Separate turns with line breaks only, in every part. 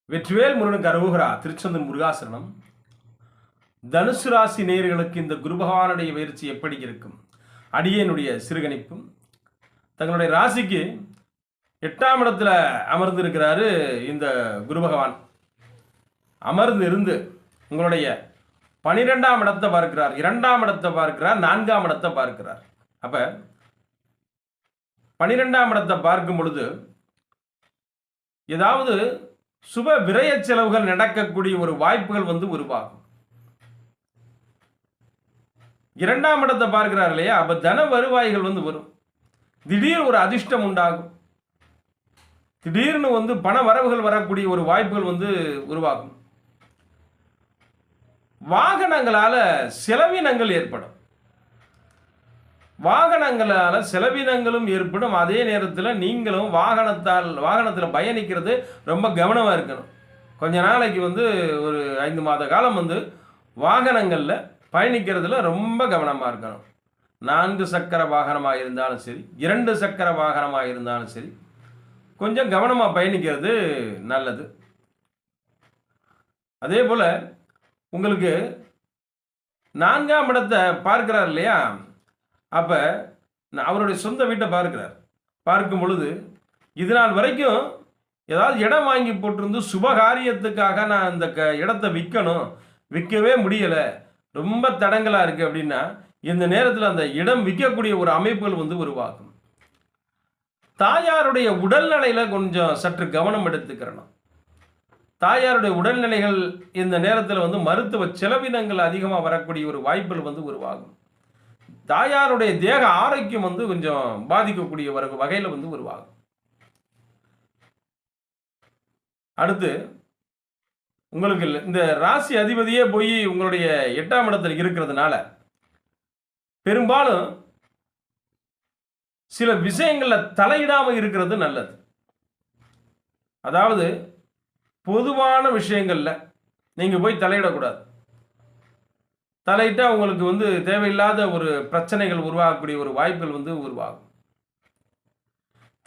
வெற்றிவேல் முருகனுக்கு அரோகரா. திருச்செந்தூர் முருகாசரணம். தனுசு ராசி நேயர்களுக்கு இந்த குரு பகவானுடைய முயற்சி எப்படி இருக்கும்? அடியனுடைய சிறுகணிப்பும் தங்களுடைய ராசிக்கு 8ஆம் இடத்துல அமர்ந்து இருக்கிறாரு இந்த குரு பகவான். அமர்ந்து இருந்து உங்களுடைய 12ஆம் இடத்தை பார்க்கிறார், 2ஆம் இடத்தை பார்க்கிறார், 4ஆம் இடத்தை பார்க்கிறார். அப்ப 12ஆம் இடத்தை பார்க்கும் பொழுது ஏதாவது சுப விரய செலவுகள் நடக்கக்கூடிய ஒரு வாய்ப்புகள் உருவாகும். 2ஆம் இடத்தை பார்க்கிறார் இல்லையா? அப்ப தன வருவாய்கள் வரும். திடீர் ஒரு அதிர்ஷ்டம் உண்டாகும். திடீர்னு பண வரவுகள் வரக்கூடிய ஒரு வாய்ப்புகள் உருவாகும். வாகனங்களால செலவினங்கள் ஏற்படும். வாகனங்களால செலவினங்களும் ஏற்படும். அதே நேரத்தில் நீங்களும் வாகனத்தில் பயணிக்கிறது ரொம்ப கவனமாக இருக்கணும். கொஞ்ச நாளைக்கு ஒரு 5 மாத காலம் வாகனங்களில் பயணிக்கிறதுல ரொம்ப கவனமாக இருக்கணும். 4 சக்கர வாகனமாக இருந்தாலும் சரி, 2 சக்கர வாகனமாக இருந்தாலும் சரி, கொஞ்சம் கவனமாக பயணிக்கிறது நல்லது. அதே போல் உங்களுக்கு 4ஆம் இடத்தை பார்க்கிறார் இல்லையா? அப்போ அவருடைய சொந்த வீட்டை பார்க்கும் பொழுது இது நாள் வரைக்கும் ஏதாவது இடம் வாங்கி போட்டிருந்து சுபகாரியத்துக்காக நான் இந்த இடத்தை விற்கவே முடியலை, ரொம்ப தடங்களாக இருக்குது அப்படின்னா இந்த நேரத்தில் அந்த இடம் விற்கக்கூடிய ஒரு அமைப்புகள் உருவாகும். தாயாருடைய உடல்நிலையில் கொஞ்சம் சற்று கவனம் எடுத்துக்கிறணும். தாயாருடைய உடல்நிலைகள் இந்த நேரத்தில் மருத்துவ செலவினங்கள் அதிகமாக வரக்கூடிய ஒரு வாய்ப்புகள் உருவாகும். தாயாருடைய தேக ஆரோக்கியம் கொஞ்சம் பாதிக்கக்கூடிய வகையில் உருவாகும். அடுத்து உங்களுக்கு இந்த ராசி அதிபதியே போய் உங்களுடைய 8ஆம் இடத்தில் இருக்கிறதுனால பெரும்பாலும் சில விஷயங்களில் தலையிடாமல் இருக்கிறது நல்லது. அதாவது பொதுவான விஷயங்களில் நீங்கள் போய் தலையிடக்கூடாது. தலையிட்டால் உங்களுக்கு தேவையில்லாத ஒரு பிரச்சனைகள் உருவாகக்கூடிய ஒரு வாய்ப்புகள் உருவாகும்.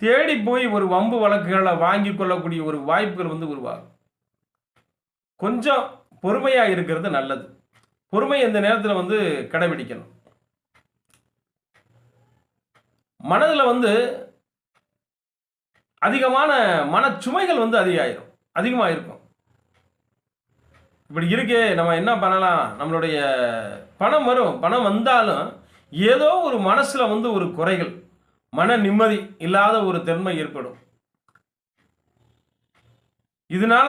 தேடி போய் ஒரு வம்பு வழக்குகளை வாங்கி கொள்ளக்கூடிய ஒரு வாய்ப்புகள் உருவாகும். கொஞ்சம் பொறுமையாக இருக்கிறது நல்லது. பொறுமை இந்த நேரத்தில் கடைபிடிக்கணும். மனதில் அதிகமான மனச்சுமைகள் அதிகமாக இருக்கும். இப்படி இருக்கே, நம்ம என்ன பண்ணலாம்? நம்மளுடைய பணம் வரும், பணம் வந்தாலும் ஏதோ ஒரு மனசில் ஒரு குறைகள், மன நிம்மதி இல்லாத ஒரு தன்மை ஏற்படும். இதனால